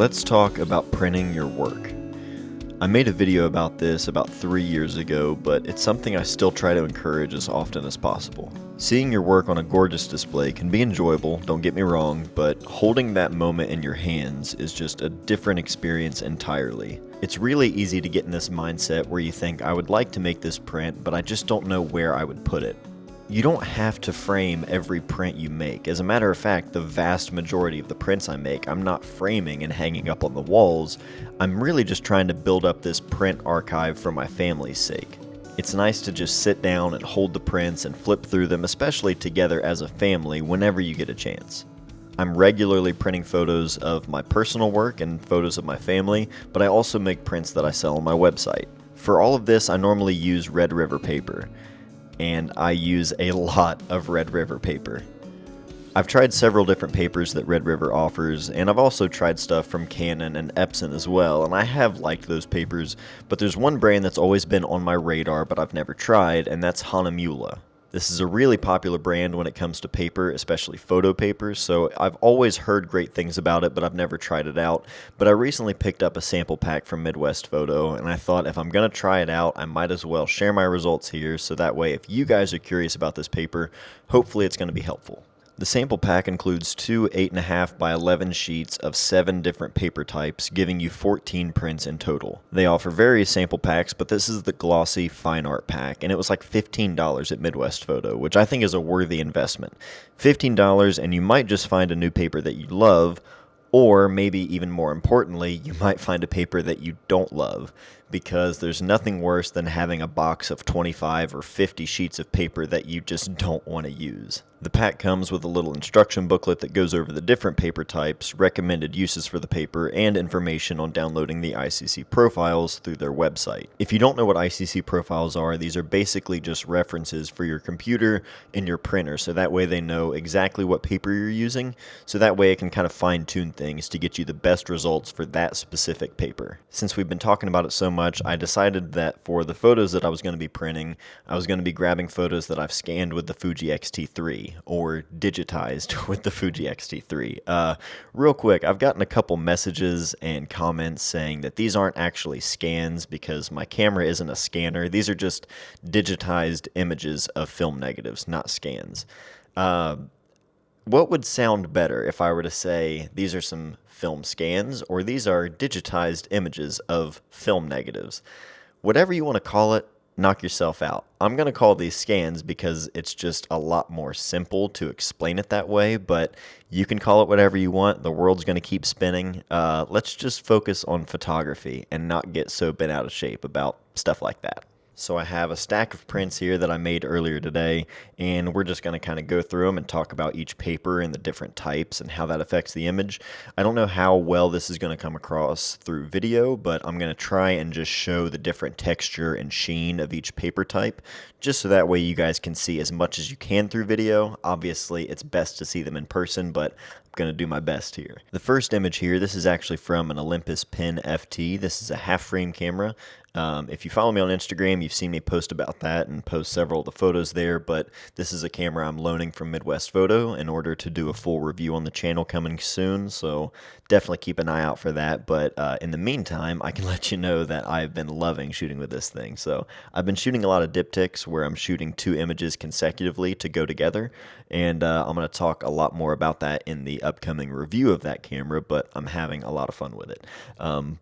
Let's talk about printing your work. I made a video about this about 3 years ago, but it's something I still try to encourage as often as possible. Seeing your work on a gorgeous display can be enjoyable, don't get me wrong, but holding that moment in your hands is just a different experience entirely. It's really easy to get in this mindset where you think, I would like to make this print, but I just don't know where I would put it. You don't have to frame every print you make. As a matter of fact, the vast majority of the prints I make, I'm not framing and hanging up on the walls. I'm really just trying to build up this print archive for my family's sake. It's nice to just sit down and hold the prints and flip through them, especially together as a family whenever you get a chance. I'm regularly printing photos of my personal work and photos of my family, but I also make prints that I sell on my website. For all of this, I normally use Red River paper. And I use a lot of Red River paper. I've tried several different papers that Red River offers, and I've also tried stuff from Canon and Epson as well, and I have liked those papers, but there's one brand that's always been on my radar but I've never tried, and that's Hahnemühle. This is a really popular brand when it comes to paper, especially photo papers, so I've always heard great things about it, but I've never tried it out. But I recently picked up a sample pack from Midwest Photo, and I thought if I'm going to try it out, I might as well share my results here, so that way if you guys are curious about this paper, hopefully it's going to be helpful. The sample pack includes two 8.5 by 11 sheets of 7 different paper types, giving you 14 prints in total. They offer various sample packs, but this is the Glossy Fine Art pack, and it was like $15 at Midwest Photo, which I think is a worthy investment. $15, and you might just find a new paper that you love, or maybe even more importantly, you might find a paper that you don't love, because there's nothing worse than having a box of 25 or 50 sheets of paper that you just don't want to use. The pack comes with a little instruction booklet that goes over the different paper types, recommended uses for the paper, and information on downloading the ICC profiles through their website. If you don't know what ICC profiles are, these are basically just references for your computer and your printer, so that way they know exactly what paper you're using, so that way it can kind of fine-tune things to get you the best results for that specific paper. Since we've been talking about it so much, I decided that for the photos that I was going to be printing, I was going to be grabbing photos that I've scanned with the Fuji X-T3 or digitized with the Fuji X-T3. Real quick, I've gotten a couple messages and comments saying that these aren't actually scans because my camera isn't a scanner. These are just digitized images of film negatives, not scans. What would sound better if I were to say these are some film scans or these are digitized images of film negatives? Whatever you want to call it, knock yourself out. I'm going to call these scans because it's just a lot more simple to explain it that way, but you can call it whatever you want. The world's going to keep spinning. Let's just focus on photography and not get so bent out of shape about stuff like that. So I have a stack of prints here that I made earlier today, and we're just going to kind of go through them and talk about each paper and the different types and how that affects the image. I don't know how well this is going to come across through video, but I'm going to try and just show the different texture and sheen of each paper type, just so that way you guys can see as much as you can through video. Obviously, it's best to see them in person, but I'm going to do my best here. The first image here, this is actually from an Olympus Pen FT. This is a half-frame camera. If you follow me on Instagram, you've seen me post about that and post several of the photos there, but this is a camera I'm loaning from Midwest Photo in order to do a full review on the channel coming soon, so definitely keep an eye out for that. But in the meantime, I can let you know that I've been loving shooting with this thing. So I've been shooting a lot of diptychs where I'm shooting 2 images consecutively to go together, and I'm going to talk a lot more about that in the upcoming review of that camera, but I'm having a lot of fun with it.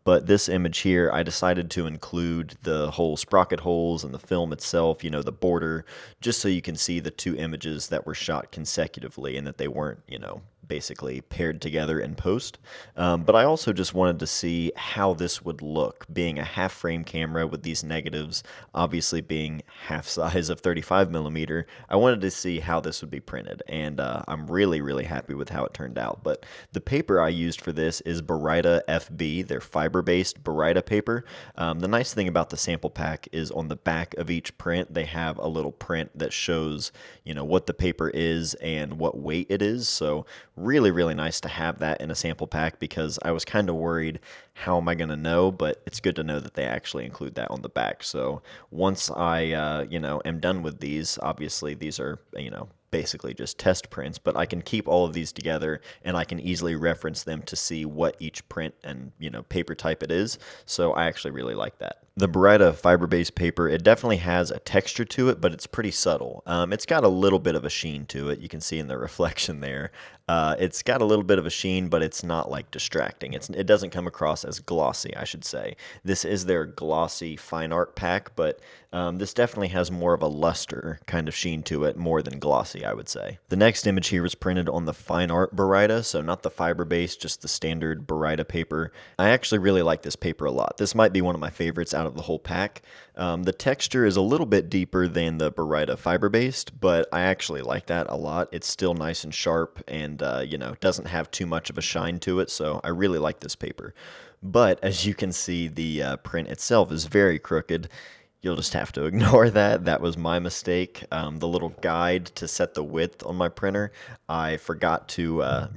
But this image here, I decided to include the whole sprocket holes and the film itself, you know, the border, just so you can see the 2 images that were shot consecutively and that they weren't, you know, basically paired together in post. But I also just wanted to see how this would look, being a half-frame camera with these negatives, obviously being half size of 35mm. I wanted to see how this would be printed, and I'm really, really happy with how it turned out. But the paper I used for this is Beretta FB. They're fiber-based Beretta paper. The nice thing about the sample pack is on the back of each print, they have a little print that shows, you know, what the paper is and what weight it is. So really, really nice to have that in a sample pack because I was kind of worried, how am I going to know? But it's good to know that they actually include that on the back. So once I, am done with these, obviously these are, basically just test prints, but I can keep all of these together and I can easily reference them to see what each print and, paper type it is. So I actually really like that. The Beretta fiber-based paper, it definitely has a texture to it, but it's pretty subtle. It's got a little bit of a sheen to it. You can see in the reflection there. It's got a little bit of a sheen, but it's not like distracting. It doesn't come across as glossy, I should say. This is their glossy fine art pack, but this definitely has more of a luster kind of sheen to it, more than glossy, I would say. The next image here was printed on the fine art Beretta, so not the fiber-based, just the standard Beretta paper. I actually really like this paper a lot. This might be one of my favorites out of the whole pack. The texture is a little bit deeper than the Beretta fiber-based, but I actually like that a lot. It's still nice and sharp and, doesn't have too much of a shine to it, so I really like this paper. But as you can see, the print itself is very crooked. You'll just have to ignore that. That was my mistake. The little guide to set the width on my printer, I forgot to,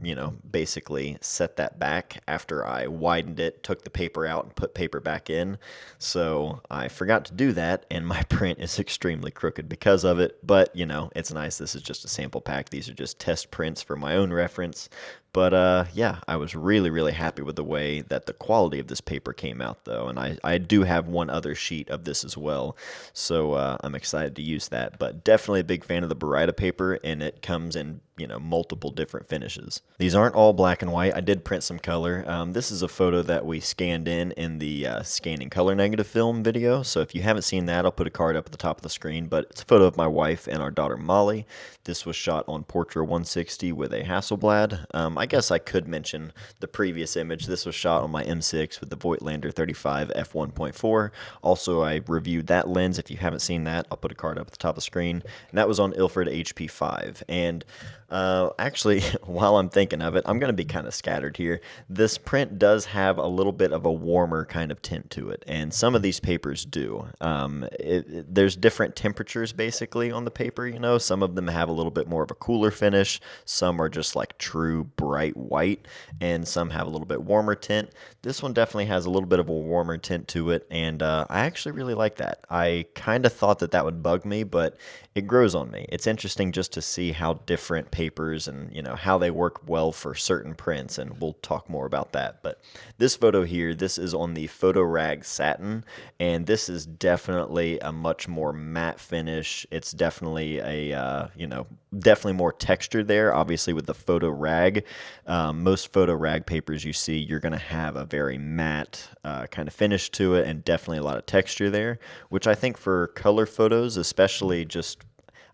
basically set that back after I widened it, took the paper out, and put paper back in. So I forgot to do that, and my print is extremely crooked because of it. But, it's nice. This is just a sample pack. These are just test prints for my own reference. But yeah, I was really, really happy with the way that the quality of this paper came out, though. And I do have one other sheet of this as well, so I'm excited to use that. But definitely a big fan of the Beretta paper, and it comes in multiple different finishes. These aren't all black and white. I did print some color. This is a photo that we scanned in the scanning color negative film video. So if you haven't seen that, I'll put a card up at the top of the screen. But it's a photo of my wife and our daughter Molly. This was shot on Portra 160 with a Hasselblad. I guess I could mention the previous image. This was shot on my M6 with the Voigtlander 35 f1.4. Also, I reviewed that lens. If you haven't seen that, I'll put a card up at the top of the screen. And that was on Ilford HP5. And actually, while I'm thinking of it, I'm going to be kind of scattered here. This print does have a little bit of a warmer kind of tint to it, and some of these papers do. There's different temperatures basically on the paper, Some of them have a little bit more of a cooler finish. Some are just like true bright white, and some have a little bit warmer tint. This one definitely has a little bit of a warmer tint to it, and I actually really like that. I kind of thought that would bug me, but it grows on me. It's interesting just to see how different papers and how they work well for certain prints, and we'll talk more about that. But this photo here, this is on the Photo Rag Satin, and this is definitely a much more matte finish. It's definitely a definitely more texture there. Obviously with the Photo Rag, most Photo Rag papers you see, you're going to have a very matte kind of finish to it, and definitely a lot of texture there, which I think for color photos, especially, just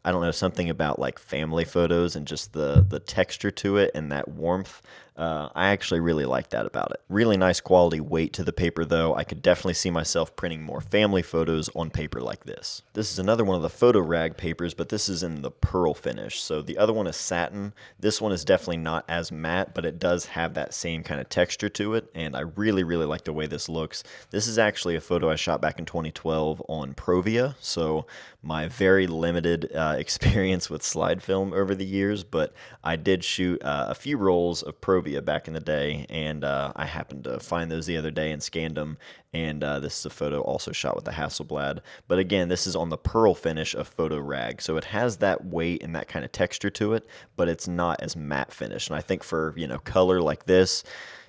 I don't know, something about like family photos and just the texture to it and that warmth. I actually really like that about it. Really nice quality weight to the paper, though. I could definitely see myself printing more family photos on paper like this. This is another one of the Photo Rag papers, but this is in the pearl finish. So the other one is satin. This one is definitely not as matte, but it does have that same kind of texture to it, and I really, really like the way this looks. This is actually a photo I shot back in 2012 on Provia, so my very limited experience with slide film over the years, but I did shoot a few rolls of Provia back in the day, and I happened to find those the other day and scanned them, and this is a photo also shot with the Hasselblad. But again, this is on the pearl finish of Photo Rag, so it has that weight and that kind of texture to it, but it's not as matte finish. And I think for color like this,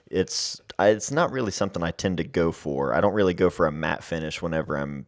it's not really something I tend to go for. I don't really go for a matte finish whenever I'm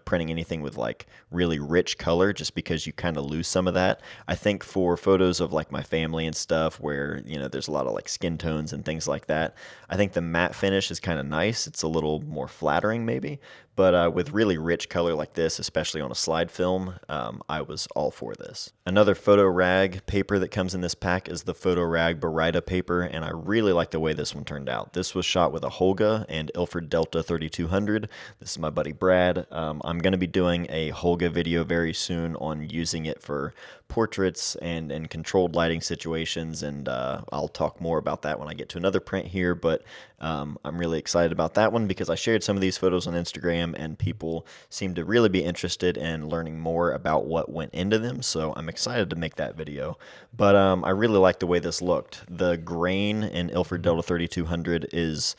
printing anything with like really rich color, just because you kind of lose some of that. I think for photos of like my family and stuff where, there's a lot of like skin tones and things like that, I think the matte finish is kind of nice. It's a little more flattering maybe, but with really rich color like this, especially on a slide film, I was all for this. Another Photo Rag paper that comes in this pack is the Photo Rag Beretta paper, and I really like the way this one turned out. This was shot with a Holga and Ilford Delta 3200. This is my buddy Brad. I'm going to be doing a Holga video very soon on using it for portraits and controlled lighting situations, and I'll talk more about that when I get to another print here, but I'm really excited about that one because I shared some of these photos on Instagram and people seem to really be interested in learning more about what went into them, so I'm excited to make that video. But I really like the way this looked. The grain in Ilford Delta 3200 is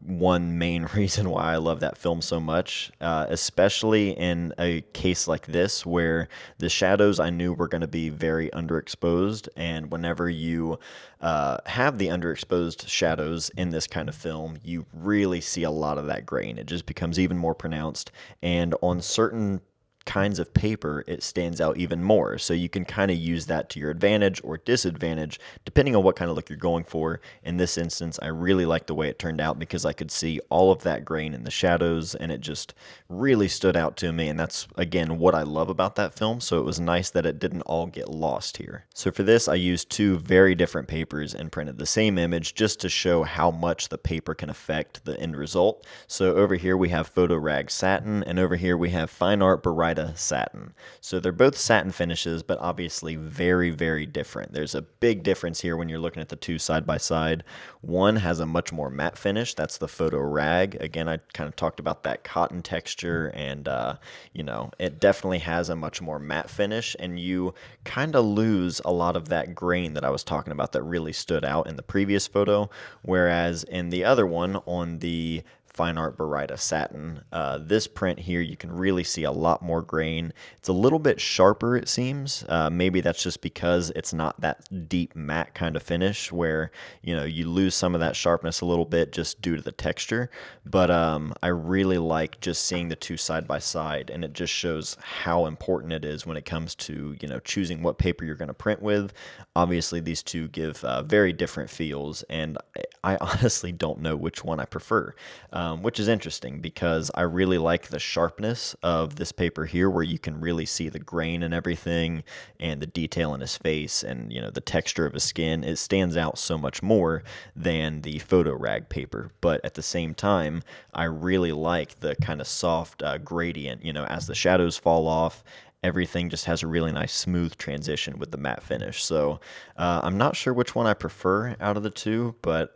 one main reason why I love that film so much, especially in a case like this where the shadows I knew were going to be very underexposed. And whenever you have the underexposed shadows in this kind of film, you really see a lot of that grain. It just becomes even more pronounced. And on certain kinds of paper, it stands out even more. So you can kind of use that to your advantage or disadvantage, depending on what kind of look you're going for. In this instance, I really like the way it turned out because I could see all of that grain in the shadows, and it just really stood out to me. And that's, again, what I love about that film. So it was nice that it didn't all get lost here. So for this, I used two very different papers and printed the same image just to show how much the paper can affect the end result. So over here we have Photo Rag Satin, and over here we have Fine Art Beretta Satin. So they're both satin finishes, but obviously very, very different. There's a big difference here when you're looking at the two side by side. One has a much more matte finish. That's the Photo Rag. Again, I kind of talked about that cotton texture, and it definitely has a much more matte finish, and you kind of lose a lot of that grain that I was talking about that really stood out in the previous photo, whereas in the other one, on the Fine Art Beretta Satin, this print here, you can really see a lot more grain. It's a little bit sharper, it seems. Maybe that's just because it's not that deep matte kind of finish where, you lose some of that sharpness a little bit just due to the texture. But I really like just seeing the two side by side, and it just shows how important it is when it comes to, choosing what paper you're going to print with. Obviously, these two give very different feels, and I honestly don't know which one I prefer. Which is interesting because I really like the sharpness of this paper here, where you can really see the grain and everything, and the detail in his face, and the texture of his skin. It stands out so much more than the Photo Rag paper, but at the same time, I really like the kind of soft gradient. As the shadows fall off, everything just has a really nice smooth transition with the matte finish. So I'm not sure which one I prefer out of the two, but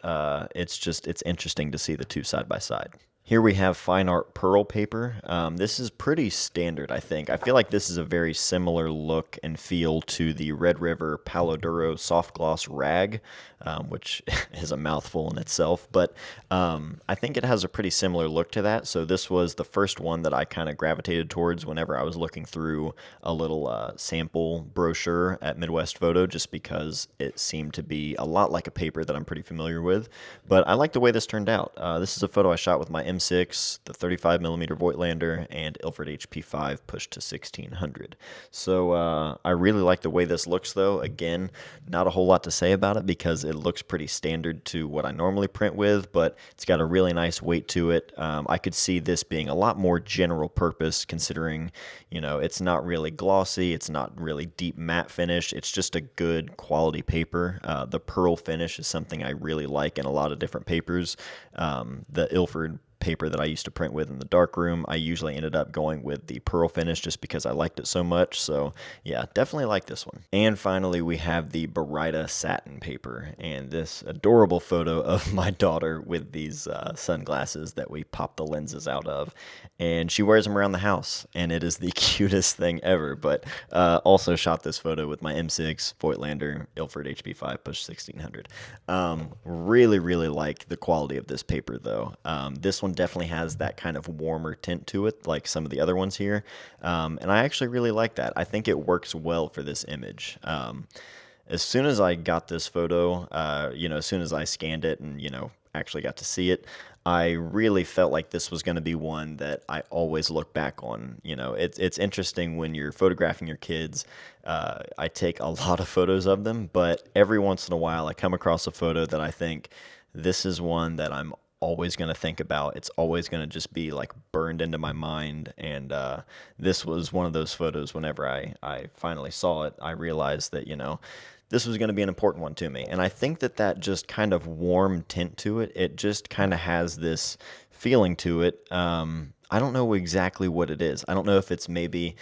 it's interesting to see the two side by side. Here we have Fine Art Pearl paper. This is pretty standard, I think. I feel like this is a very similar look and feel to the Red River Palo Duro Soft Gloss Rag, which is a mouthful in itself. But I think it has a pretty similar look to that. So this was the first one that I kind of gravitated towards whenever I was looking through a little sample brochure at Midwest Photo, just because it seemed to be a lot like a paper that I'm pretty familiar with. But I like the way this turned out. This is a photo I shot with my M6, the 35mm Voigtlander, and Ilford HP5 pushed to 1600. So I really like the way this looks, though. Again, not a whole lot to say about it because it looks pretty standard to what I normally print with, but it's got a really nice weight to it. I could see this being a lot more general purpose, considering, it's not really glossy, it's not really deep matte finish, it's just a good quality paper. The pearl finish is something I really like in a lot of different papers. The Ilford paper that I used to print with in the darkroom, I usually ended up going with the pearl finish just because I liked it so much. So yeah, definitely like this one. And finally, we have the Beretta Satin paper, and this adorable photo of my daughter with these sunglasses that we pop the lenses out of, and she wears them around the house, and it is the cutest thing ever. But also shot this photo with my M6 Voigtlander Ilford HP5 push 1600. Really, really like the quality of this paper, though. This one definitely has that kind of warmer tint to it, like some of the other ones here, and I actually really like that. I think it works well for this image. As soon as I got this photo, as soon as I scanned it and actually got to see it, I really felt like this was going to be one that I always look back on. It's interesting when you're photographing your kids. I take a lot of photos of them, but every once in a while I come across a photo that I think this is one that I'm always going to think about. It's always going to just be like burned into my mind. And this was one of those photos. Whenever I finally saw it, I realized that, this was going to be an important one to me. And I think that just kind of warm tint to it, it just kind of has this feeling to it. I don't know exactly what it is. I don't know if it's maybe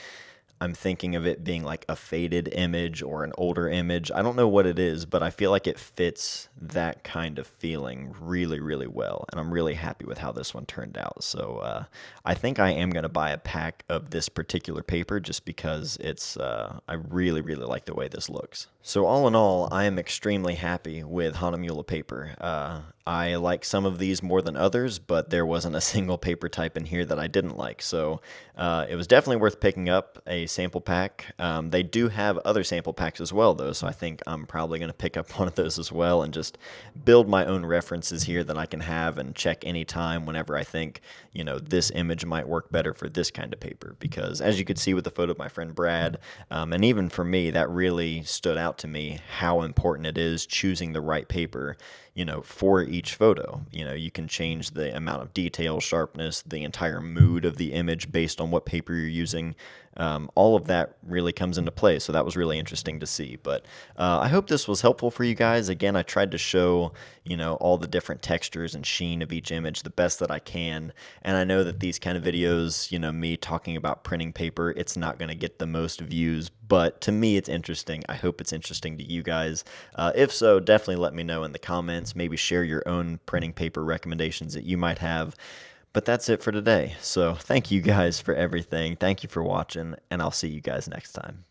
I'm thinking of it being like a faded image or an older image. I don't know what it is, but I feel like it fits that kind of feeling really, really well. And I'm really happy with how this one turned out. So I think I am going to buy a pack of this particular paper just because I really, really like the way this looks. So all in all, I am extremely happy with Hahnemühle paper. I like some of these more than others, but there wasn't a single paper type in here that I didn't like. So it was definitely worth picking up a sample pack. They do have other sample packs as well, though, so I think I'm probably going to pick up one of those as well and just build my own references here that I can have and check anytime whenever I think, this image might work better for this kind of paper. Because as you could see with the photo of my friend Brad, and even for me, that really stood out to me how important it is choosing the right paper for each photo. You can change the amount of detail, sharpness, the entire mood of the image based on what paper you're using. All of that really comes into play, so that was really interesting to see. But I hope this was helpful for you guys. Again, I tried to show, all the different textures and sheen of each image the best that I can. And I know that these kind of videos, me talking about printing paper, it's not going to get the most views, but to me, it's interesting. I hope it's interesting to you guys. If so, definitely let me know in the comments. Maybe share your own printing paper recommendations that you might have. But that's it for today. So thank you guys for everything. Thank you for watching, and I'll see you guys next time.